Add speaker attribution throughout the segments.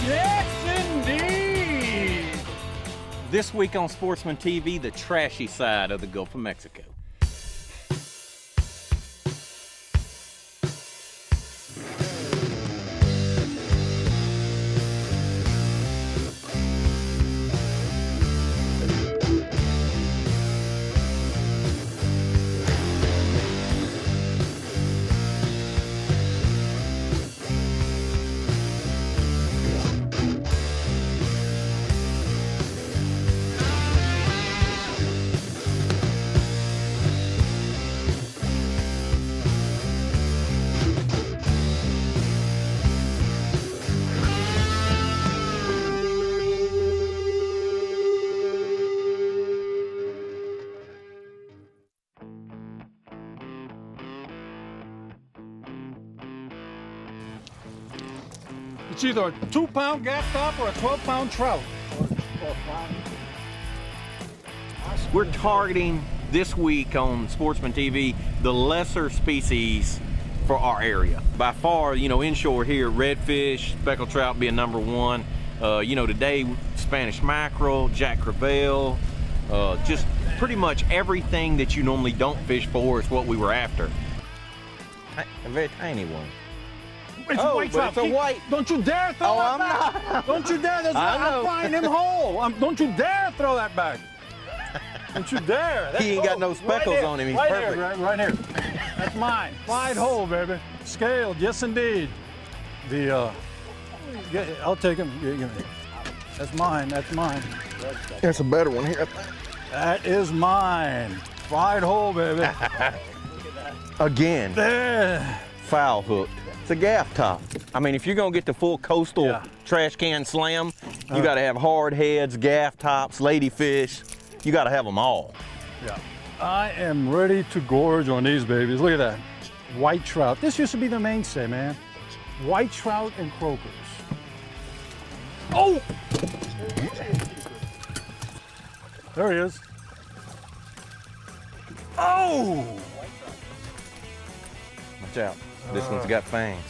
Speaker 1: Yes, indeed!
Speaker 2: This week on Sportsman TV, the trashy side of the Gulf of Mexico.
Speaker 1: It's either a 2-pound gaff top or a 12-pound trout.
Speaker 2: We're targeting this week on Sportsman TV the lesser species for our area. By far, you know, inshore here, redfish, speckled trout being number one. You know, today, Spanish mackerel, jack crevalle, just pretty much everything that you normally don't fish for is what we were after. A very tiny one.
Speaker 1: It's a white trout.
Speaker 2: It's a white.
Speaker 1: Don't you dare throw that back.
Speaker 2: Not.
Speaker 1: Don't you dare. I'm flying him whole. Don't you dare throw that back. Don't you dare.
Speaker 2: He ain't got no speckles on him. He's perfect.
Speaker 1: Here, right here. That's mine. Wide hole, baby. Scaled. Yes, indeed. I'll take him. That's mine. That's mine.
Speaker 2: There's a better one here.
Speaker 1: That is mine. Fried hole, baby.
Speaker 2: Again.
Speaker 1: There.
Speaker 2: Foul hooked. It's a gaff top. I mean, if you're gonna get the full coastal trash can slam, you gotta have hard heads, gaff tops, ladyfish. You gotta have them all.
Speaker 1: Yeah. I am ready to gorge on these babies. Look at that. White trout. This used to be the mainstay, man. White trout and croakers. Oh! There he is. Oh!
Speaker 2: Watch out. This one's got fangs.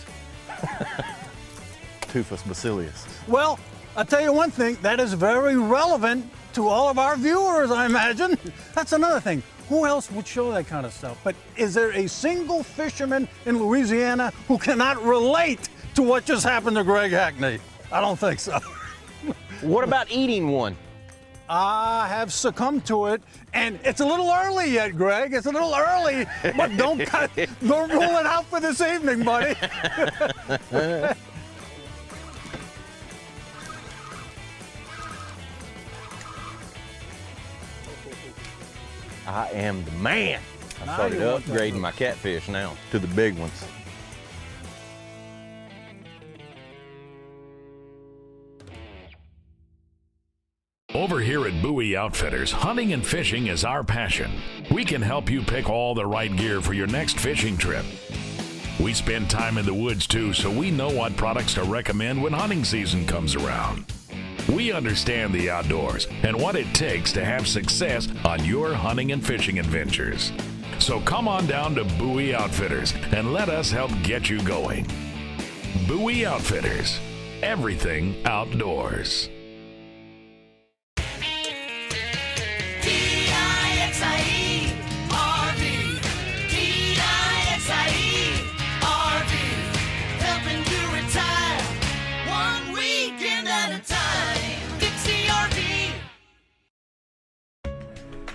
Speaker 2: Toothless bacillus.
Speaker 1: Well, I'll tell you one thing, that is very relevant to all of our viewers, I imagine. That's another thing. Who else would show that kind of stuff? But is there a single fisherman in Louisiana who cannot relate to what just happened to Greg Hackney? I don't think so.
Speaker 2: What about eating one?
Speaker 1: I have succumbed to it, and it's a little early yet, Greg. It's a little early, but don't rule it out for this evening, buddy.
Speaker 2: I am the man. I started upgrading my catfish now to the big ones.
Speaker 3: Over here at Bowie Outfitters, hunting and fishing is our passion. We can help you pick all the right gear for your next fishing trip. We spend time in the woods too, so we know what products to recommend when hunting season comes around. We understand the outdoors and what it takes to have success on your hunting and fishing adventures. So come on down to Bowie Outfitters and let us help get you going. Bowie Outfitters, everything outdoors.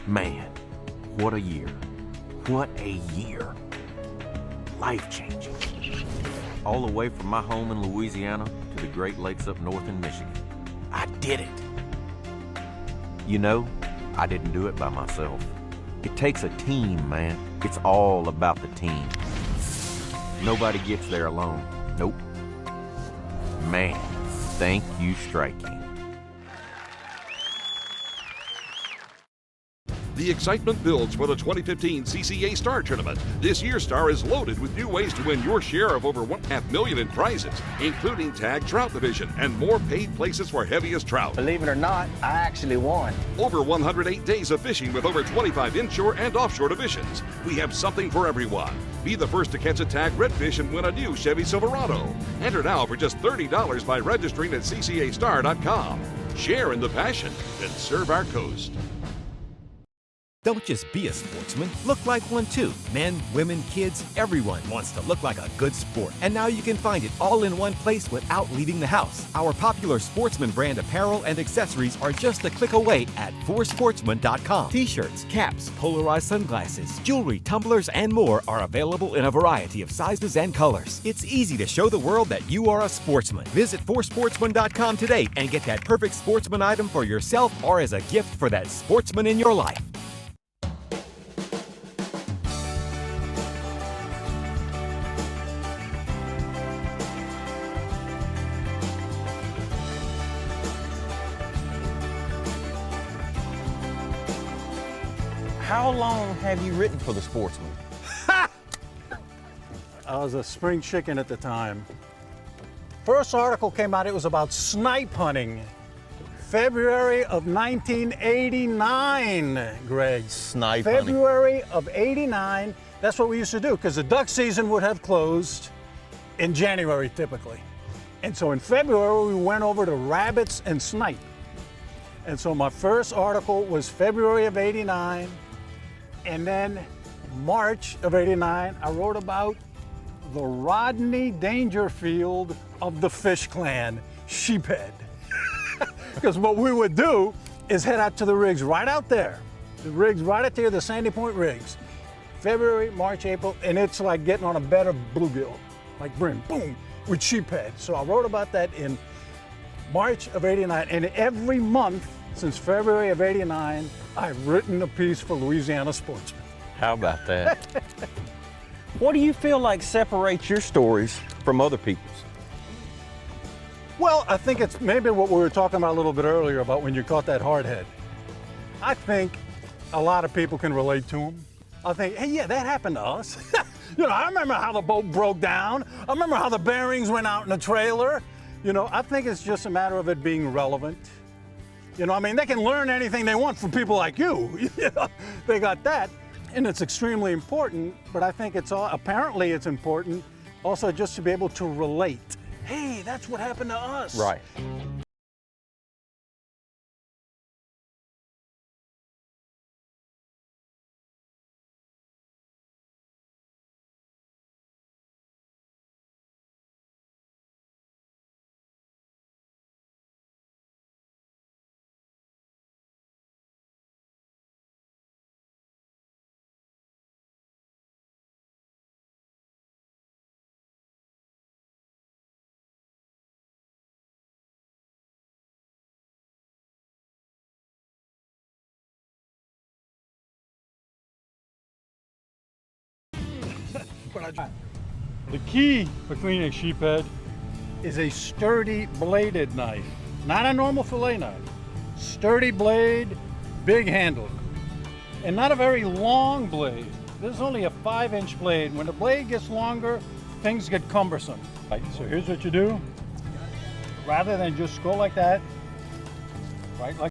Speaker 2: Man, what a year. What a year. Life-changing. All the way from my home in Louisiana to the Great Lakes up north in Michigan. I did it. You know, I didn't do it by myself. It takes a team, man. It's all about the team. Nobody gets there alone. Nope. Man, thank you, Strike King.
Speaker 4: The excitement builds for the 2015 CCA Star Tournament. This year's Star is loaded with new ways to win your share of over $1.5 million in prizes, including Tag Trout Division and more paid places for heaviest trout.
Speaker 5: Believe it or not, I actually won.
Speaker 4: Over 108 days of fishing with over 25 inshore and offshore divisions. We have something for everyone. Be the first to catch a tag redfish and win a new Chevy Silverado. Enter now for just $30 by registering at ccastar.com. Share in the passion and serve our coast.
Speaker 6: Don't just be a sportsman, look like one too. Men, women, kids, everyone wants to look like a good sport. And now you can find it all in one place without leaving the house. Our popular Sportsman brand apparel and accessories are just a click away at forsportsman.com. T-shirts, caps, polarized sunglasses, jewelry, tumblers, and more are available in a variety of sizes and colors. It's easy to show the world that you are a sportsman. Visit forsportsman.com today and get that perfect sportsman item for yourself or as a gift for that sportsman in your life.
Speaker 2: How long have you written for the Sportsman?
Speaker 1: I was a spring chicken at the time. First article came out, it was about snipe hunting. February of 1989, Greg.
Speaker 2: Snipe hunting.
Speaker 1: February of 89, that's what we used to do, because the duck season would have closed in January typically. And so in February, we went over to rabbits and snipe. And so my first article was February of 89, and then March of 89, I wrote about the Rodney Dangerfield of the Fish Clan, sheephead. Because what we would do is head out to the rigs right out there. The rigs right out there, the Sandy Point rigs. February, March, April, and it's like getting on a bed of bluegill, like brim, boom, with sheephead. So I wrote about that in March of 89, and every month since February of 89, I've written a piece for Louisiana Sportsman.
Speaker 2: How about that? What do you feel like separates your stories from other people's?
Speaker 1: Well, I think it's maybe what we were talking about a little bit earlier about when you caught that hardhead. I think a lot of people can relate to them. I think, hey, yeah, that happened to us. You know, I remember how the boat broke down. I remember how the bearings went out in the trailer. You know, I think it's just a matter of it being relevant. You know, I mean, they can learn anything they want from people like you. You know, they got that, and it's extremely important, but I think apparently it's important also just to be able to relate. Hey, that's what happened to us.
Speaker 2: Right.
Speaker 1: The key for cleaning a sheephead is a sturdy bladed knife, not a normal fillet knife. Sturdy blade, big handle, and not a very long blade. This is only a 5-inch blade. When the blade gets longer, things get cumbersome. Right, so here's what you do. Rather than just go like that, right, like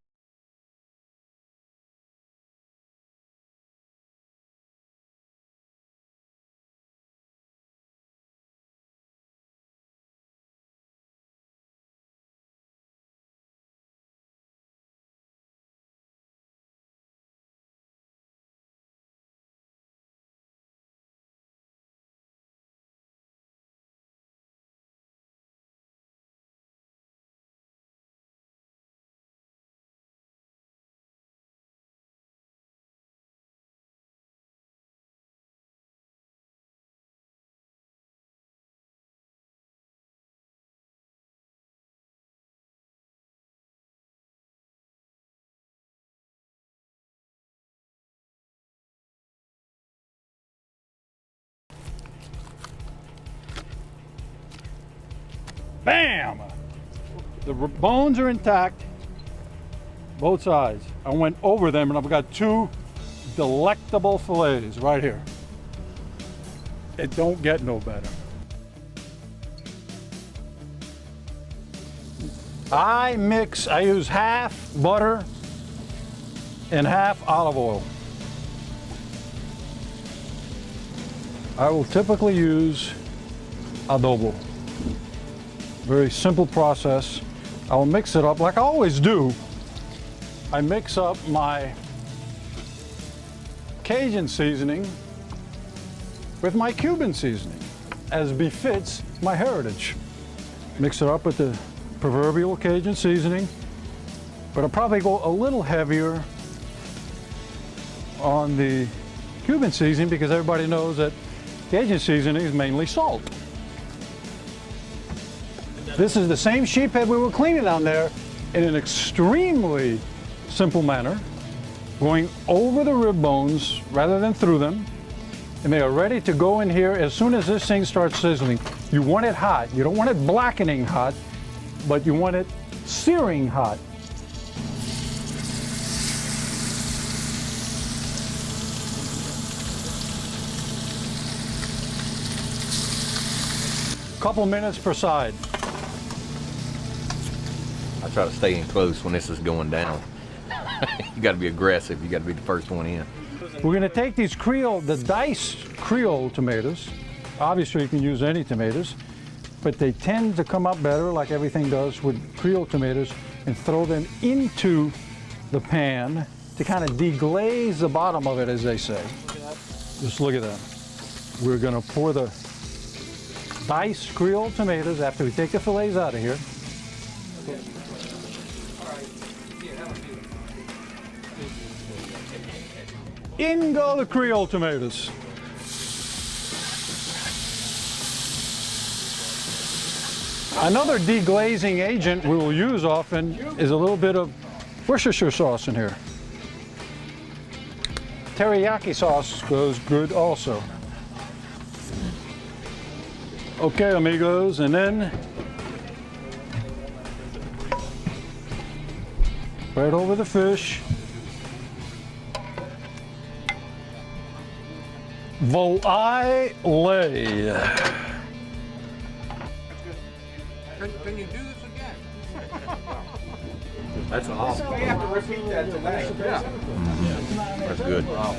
Speaker 1: bam! The bones are intact, both sides. I went over them and I've got 2 delectable fillets right here. It don't get no better. I use half butter and half olive oil. I will typically use adobo. Very simple process. I will mix it up like I always do. I mix up my Cajun seasoning with my Cuban seasoning, as befits my heritage. Mix it up with the proverbial Cajun seasoning, but I'll probably go a little heavier on the Cuban seasoning because everybody knows that Cajun seasoning is mainly salt. This is the same sheephead we were cleaning down there in an extremely simple manner, going over the rib bones rather than through them. And they are ready to go in here as soon as this thing starts sizzling. You want it hot. You don't want it blackening hot, but you want it searing hot. Couple minutes per side.
Speaker 2: I try to stay in close when this is going down. You got to be aggressive. You got to be the first one in.
Speaker 1: We're going to take these the diced Creole tomatoes. Obviously, you can use any tomatoes, but they tend to come up better, like everything does with Creole tomatoes, and throw them into the pan to kind of deglaze the bottom of it, as they say. Just look at that. We're going to pour the diced Creole tomatoes after we take the fillets out of here. In go the Creole tomatoes. Another deglazing agent we will use often is a little bit of Worcestershire sauce in here. Teriyaki sauce goes good also. Okay, amigos, and then right over the fish. Vol'ai lay.
Speaker 7: Can you do this again?
Speaker 2: That's awesome.
Speaker 7: We have to repeat that tonight. Yeah.
Speaker 2: That's good.
Speaker 7: Wow.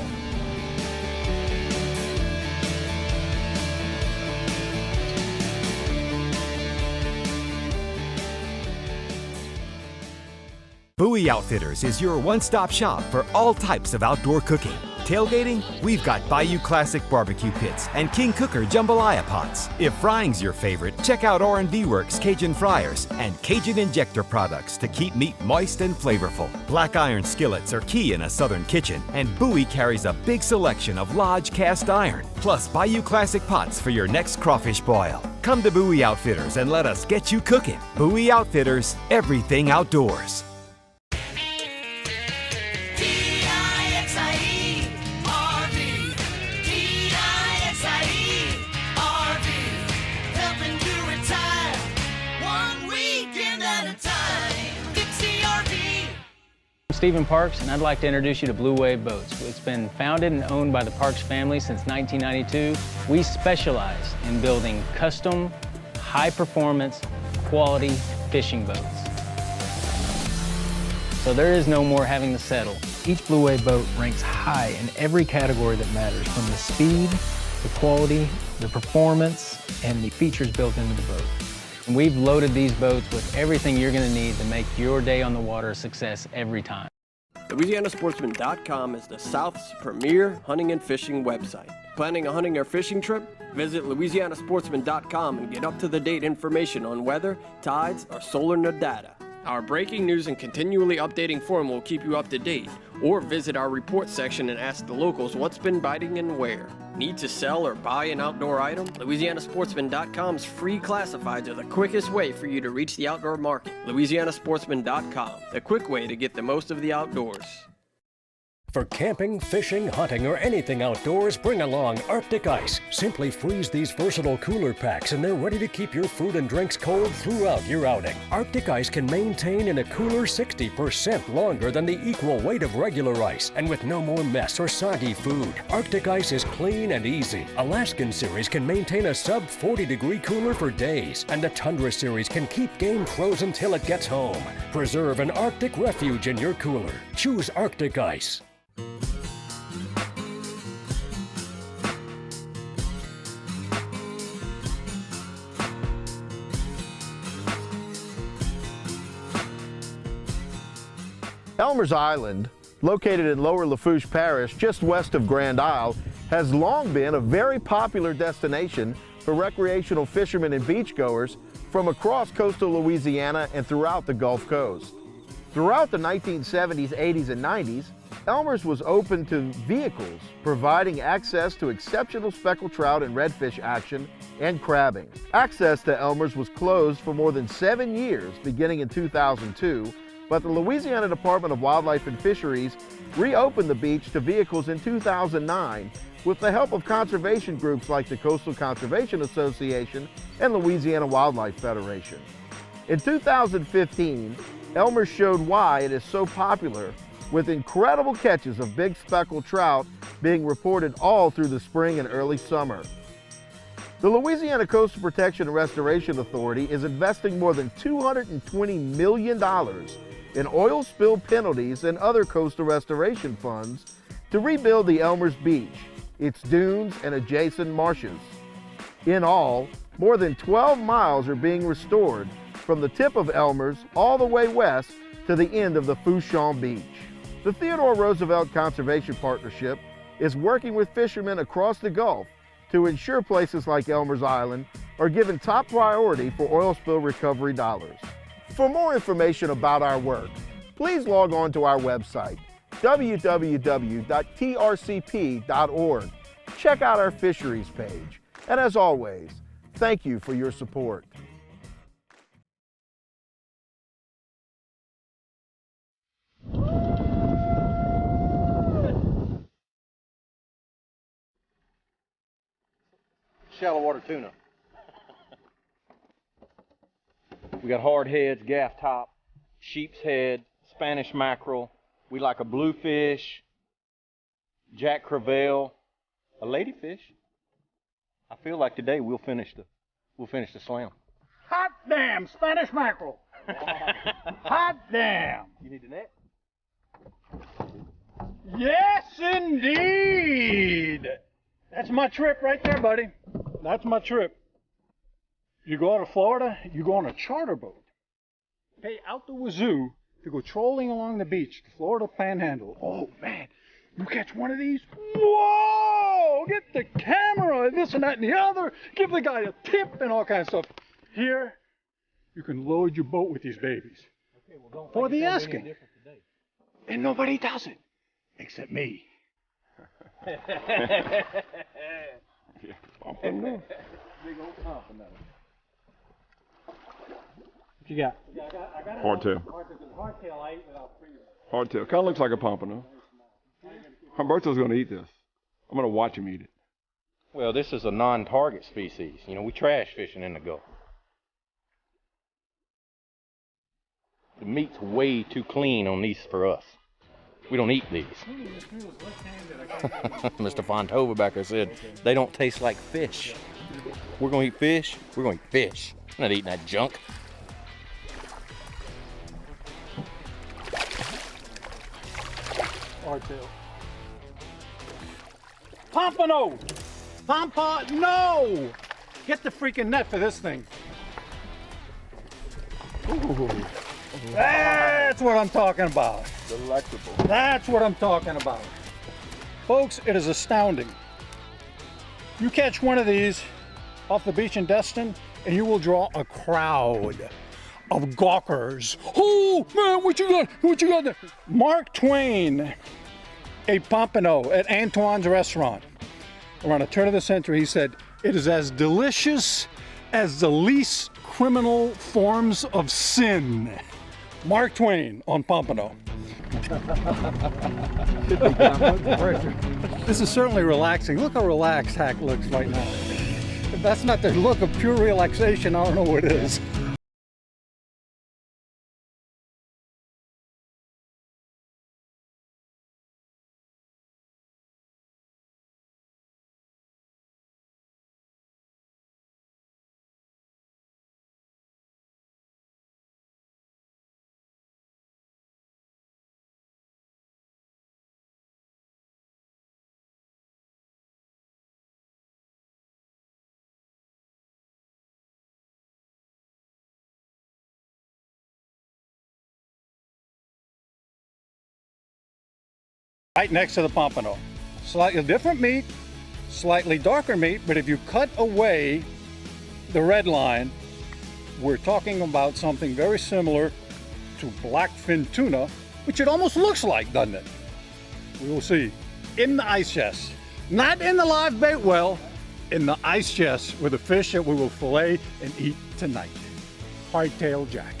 Speaker 6: Bowie Outfitters is your one-stop shop for all types of outdoor cooking. Tailgating? We've got Bayou Classic barbecue pits and King Cooker jambalaya pots. If frying's your favorite, check out R&V Works Cajun fryers and Cajun injector products to keep meat moist and flavorful. Black iron skillets are key in a southern kitchen, and Bowie carries a big selection of Lodge cast iron, plus Bayou Classic pots for your next crawfish boil. Come to Bowie Outfitters and let us get you cooking. Bowie Outfitters, everything outdoors.
Speaker 8: Stephen Parks, and I'd like to introduce you to Blue Wave Boats. It's been founded and owned by the Parks family since 1992. We specialize in building custom, high-performance, quality fishing boats. So there is no more having to settle. Each Blue Wave boat ranks high in every category that matters, from the speed, the quality, the performance, and the features built into the boat. And we've loaded these boats with everything you're going to need to make your day on the water a success every time.
Speaker 9: LouisianaSportsman.com is the South's premier hunting and fishing website. Planning a hunting or fishing trip? Visit LouisianaSportsman.com and get up-to-the-date information on weather, tides, or solar data. Our breaking news and continually updating forum will keep you up to date, or visit our report section and ask the locals what's been biting and where. Need to sell or buy an outdoor item? LouisianaSportsman.com's free classifieds are the quickest way for you to reach the outdoor market. LouisianaSportsman.com, the quick way to get the most of the outdoors.
Speaker 10: For camping, fishing, hunting, or anything outdoors, bring along Arctic Ice. Simply freeze these versatile cooler packs and they're ready to keep your food and drinks cold throughout your outing. Arctic Ice can maintain in a cooler 60% longer than the equal weight of regular ice, and with no more mess or soggy food. Arctic Ice is clean and easy. Alaskan Series can maintain a sub 40 degree cooler for days, and the Tundra Series can keep game frozen till it gets home. Preserve an Arctic refuge in your cooler. Choose Arctic Ice.
Speaker 11: Elmer's Island, located in Lower Lafourche Parish, just west of Grand Isle, has long been a very popular destination for recreational fishermen and beachgoers from across coastal Louisiana and throughout the Gulf Coast. Throughout the 1970s, 80s, and 90s, Elmer's was open to vehicles, providing access to exceptional speckled trout and redfish action and crabbing. Access to Elmer's was closed for more than 7 years, beginning in 2002, but the Louisiana Department of Wildlife and Fisheries reopened the beach to vehicles in 2009 with the help of conservation groups like the Coastal Conservation Association and Louisiana Wildlife Federation. In 2015, Elmer's showed why it is so popular, with incredible catches of big speckled trout being reported all through the spring and early summer. The Louisiana Coastal Protection and Restoration Authority is investing more than $220 million in oil spill penalties and other coastal restoration funds to rebuild the Elmer's Beach, its dunes and adjacent marshes. In all, more than 12 miles are being restored from the tip of Elmer's all the way west to the end of the Fouchon Beach. The Theodore Roosevelt Conservation Partnership is working with fishermen across the Gulf to ensure places like Elmer's Island are given top priority for oil spill recovery dollars. For more information about our work, please log on to our website, www.trcp.org. Check out our fisheries page. And as always, thank you for your support.
Speaker 12: Shallow water tuna. We got hard heads, gaff top, sheep's head, Spanish mackerel. We like a bluefish, jack crevalle, a ladyfish. I feel like today we'll finish the slam.
Speaker 1: Hot damn, Spanish mackerel. Hot damn.
Speaker 12: You need a net?
Speaker 1: Yes, indeed. That's my trip right there, buddy. That's my trip. You go out to Florida, you go on a charter boat. Pay out the wazoo to go trolling along the beach, the Florida Panhandle. Oh, man. You catch one of these? Whoa! Get the camera, this and that and the other. Give the guy a tip and all kinds of stuff. Here, you can load your boat with these babies.
Speaker 12: Okay, well, don't
Speaker 1: for the asking. And nobody does it. Except me.
Speaker 12: Big old pompano.
Speaker 1: What you got?
Speaker 12: Yeah, I got
Speaker 4: Hardtail.
Speaker 12: Hardtail I ate without freezing.
Speaker 4: Hardtail. Kind of looks like a pompano. Humberto's going to eat this. I'm going to watch him eat it.
Speaker 12: Well, this is a non-target species. You know, we trash fishing in the Gulf. The meat's way too clean on these for us. We don't eat these. Mr. Fontova back there said they don't taste like fish. We're going to eat fish. We're going to eat fish. I'm not eating that junk.
Speaker 1: Hardtail. Pompano! No! Get the freaking net for this thing. Ooh. That's what I'm talking about.
Speaker 4: Delectable.
Speaker 1: That's what I'm talking about. Folks, it is astounding. You catch one of these off the beach in Destin, and you will draw a crowd of gawkers. Oh, man, what you got? What you got there? Mark Twain ate pompano at Antoine's restaurant. Around a turn of the century, he said, "It is as delicious as the least criminal forms of sin." Mark Twain on pompano. This is certainly relaxing. Look how relaxed Hack looks right now. If that's not the look of pure relaxation, I don't know what it is. Right next to the pompano. Slightly different meat, slightly darker meat, but if you cut away the red line, we're talking about something very similar to blackfin tuna, which it almost looks like, doesn't it? We will see. In the ice chest. Not in the live bait well, in the ice chest with the fish that we will fillet and eat tonight. Hardtail jack.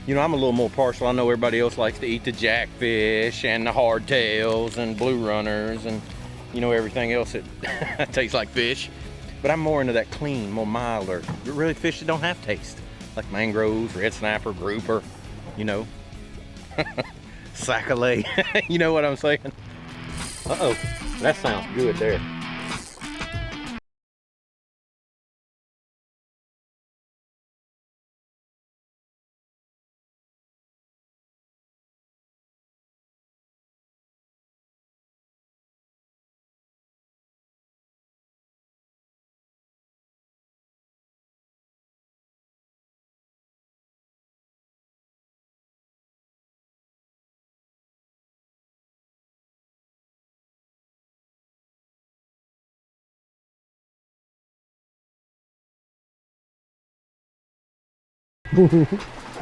Speaker 12: You know, I'm a little more partial. I know everybody else likes to eat the jackfish and the hardtails and blue runners and, you know, everything else that tastes like fish. But I'm more into that clean, more milder, really fish that don't have taste. Like mangroves, red snapper, grouper, you know. Sac-a-lait, you know what I'm saying? Uh-oh, that sounds good there.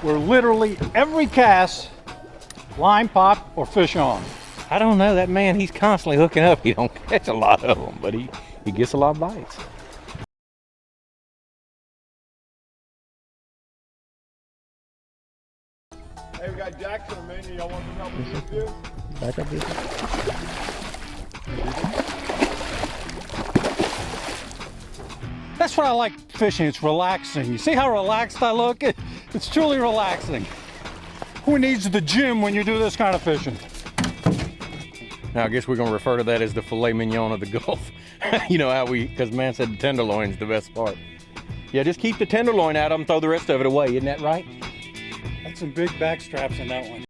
Speaker 1: We're literally every cast, line pop or fish on.
Speaker 12: I don't know, that man, he's constantly hooking up. He don't catch a lot of them, but he gets a lot of bites.
Speaker 7: Hey, we got Jackson on the menu. Y'all want to help me with you?
Speaker 12: Back up here.
Speaker 1: That's what I like fishing, it's relaxing. You see how relaxed I look? It's truly relaxing. Who needs the gym when you do this kind of fishing?
Speaker 12: Now I guess we're gonna refer to that as the filet mignon of the Gulf. You know how because man said the tenderloin's the best part. Yeah, just keep the tenderloin out of them, throw the rest of it away, isn't that right?
Speaker 1: That's some big back straps in that one.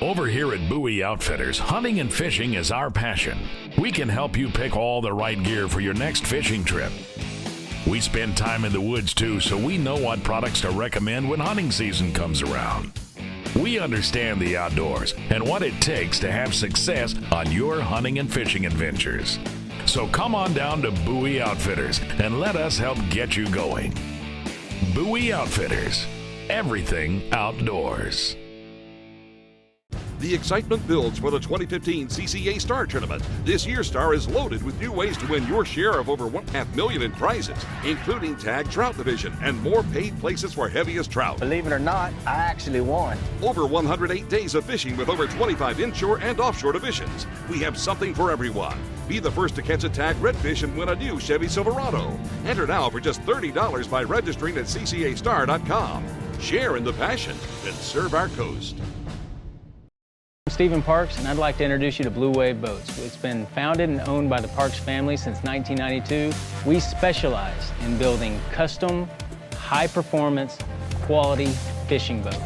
Speaker 3: Over here at Bowie Outfitters, hunting and fishing is our passion. We can help you pick all the right gear for your next fishing trip. We spend time in the woods too, so we know what products to recommend when hunting season comes around. We understand the outdoors and what it takes to have success on your hunting and fishing adventures. So come on down to Bowie Outfitters and let us help get you going. Bowie Outfitters, everything outdoors.
Speaker 4: The excitement builds for the 2015 CCA Star Tournament. This year's Star is loaded with new ways to win your share of over $1.5 million in prizes, including Tag Trout Division and more paid places for heaviest trout.
Speaker 5: Believe it or not, I actually won.
Speaker 4: Over 108 days of fishing with over 25 inshore and offshore divisions. We have something for everyone. Be the first to catch a tag redfish and win a new Chevy Silverado. Enter now for just $30 by registering at ccastar.com. Share in the passion and serve our coast.
Speaker 8: I'm Stephen Parks, and I'd like to introduce you to Blue Wave Boats. It's been founded and owned by the Parks family since 1992. We specialize in building custom, high-performance, quality fishing boats.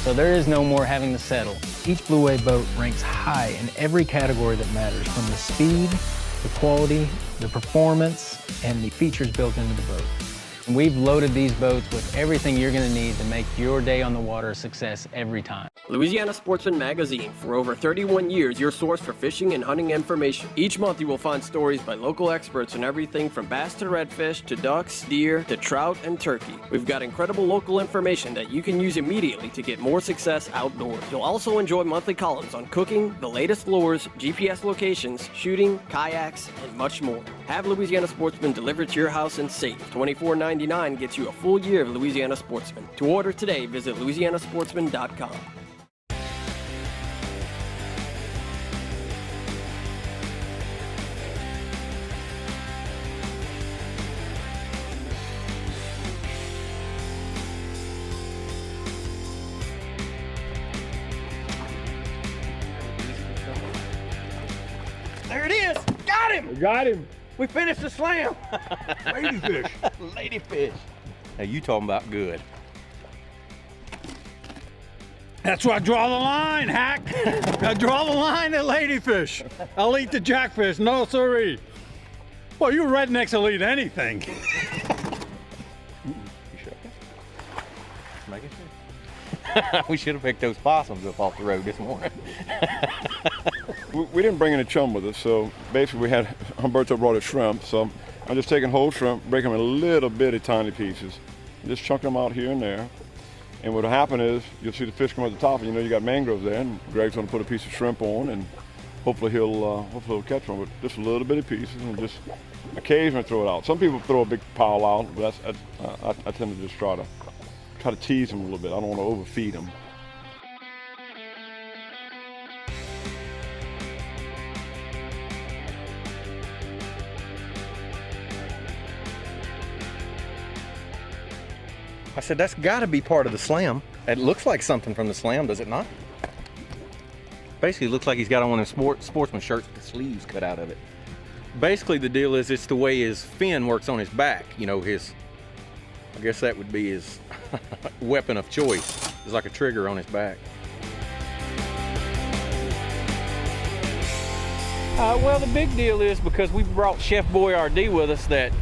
Speaker 8: So there is no more having to settle. Each Blue Wave boat ranks high in every category that matters, from the speed, the quality, the performance, and the features built into the boat. And we've loaded these boats with everything you're going to need to make your day on the water a success every time.
Speaker 9: Louisiana Sportsman Magazine, for over 31 years, your source for fishing and hunting information. Each month you will find stories by local experts on everything from bass to redfish to ducks, deer to trout and turkey. We've got incredible local information that you can use immediately to get more success outdoors. You'll also enjoy monthly columns on cooking, the latest lures, GPS locations, shooting, kayaks, and much more. Have Louisiana Sportsman delivered to your house and safe. $24.99 gets you a full year of Louisiana Sportsman. To order today, visit louisianasportsman.com.
Speaker 12: There it is! Got him!
Speaker 1: We got him.
Speaker 12: We finished the slam!
Speaker 1: Ladyfish.
Speaker 12: Ladyfish. Now you talking about good.
Speaker 1: That's where I draw the line, hack. I draw the line at ladyfish. I'll eat the jackfish, no siree. Well, you rednecks will eat anything.
Speaker 12: You sure? Making sure. We should have picked those possums up off the road this morning.
Speaker 7: We didn't bring any chum with us, so basically we had, Humberto brought a shrimp, so I'm just taking whole shrimp, breaking them in little bitty tiny pieces, just chunking them out here and there. And what'll happen is, you'll see the fish come at the top, and you know you got mangroves there, and Greg's gonna put a piece of shrimp on, and hopefully he'll catch one, but just a little bitty pieces, and just occasionally throw it out. Some people throw a big pile out, but I tend to just try to tease them a little bit. I don't want to overfeed them.
Speaker 12: I said, that's gotta be part of the slam. It looks like something from the slam, does it not? Basically, it looks like he's got on one of the sportsman shirts with the sleeves cut out of it. Basically, the deal is it's the way his fin works on his back. You know, I guess that would be his weapon of choice. It's like a trigger on his back. Well, the big deal is because we brought Chef Boyardee with us that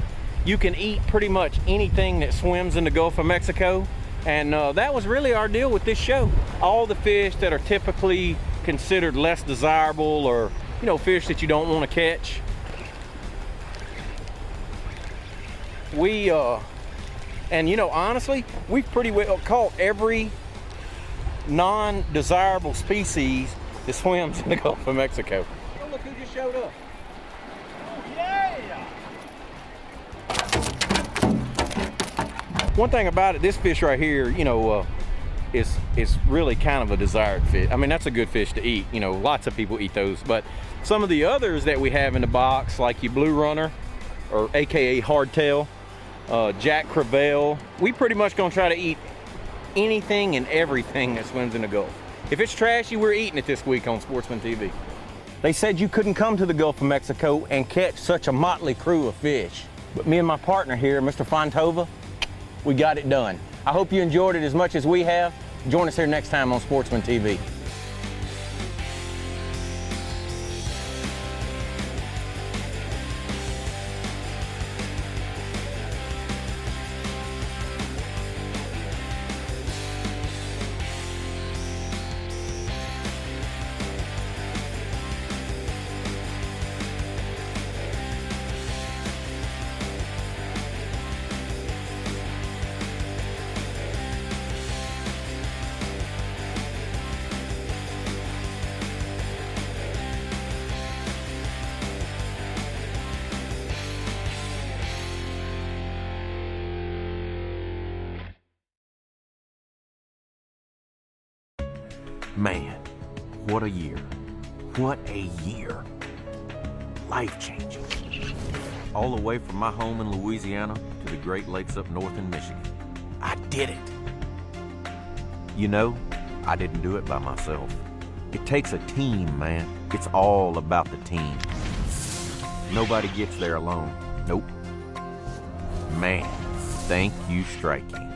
Speaker 12: you can eat pretty much anything that swims in the Gulf of Mexico. And that was really our deal with this show. All the fish that are typically considered less desirable, or, you know, fish that you don't want to catch. And you know, honestly, we've pretty well caught every non-desirable species that swims in the Gulf of Mexico. Oh, look who just showed up. One thing about it, this fish right here, you know, is really kind of a desired fish. I mean, that's a good fish to eat. You know, lots of people eat those. But some of the others that we have in the box, like your blue runner, or AKA hardtail, Jack Crevalle, we pretty much gonna try to eat anything and everything that swims in the Gulf. If it's trashy, we're eating it this week on Sportsman TV. They said you couldn't come to the Gulf of Mexico and catch such a motley crew of fish. But me and my partner here, Mr. Fontova, we got it done. I hope you enjoyed it as much as we have. Join us here next time on Sportsman TV.
Speaker 2: Man, what a year. What a year. Life-changing. All the way from my home in Louisiana to the Great Lakes up north in Michigan. I did it. You know, I didn't do it by myself. It takes a team, man. It's all about the team. Nobody gets there alone. Nope. Man, thank you, Striking.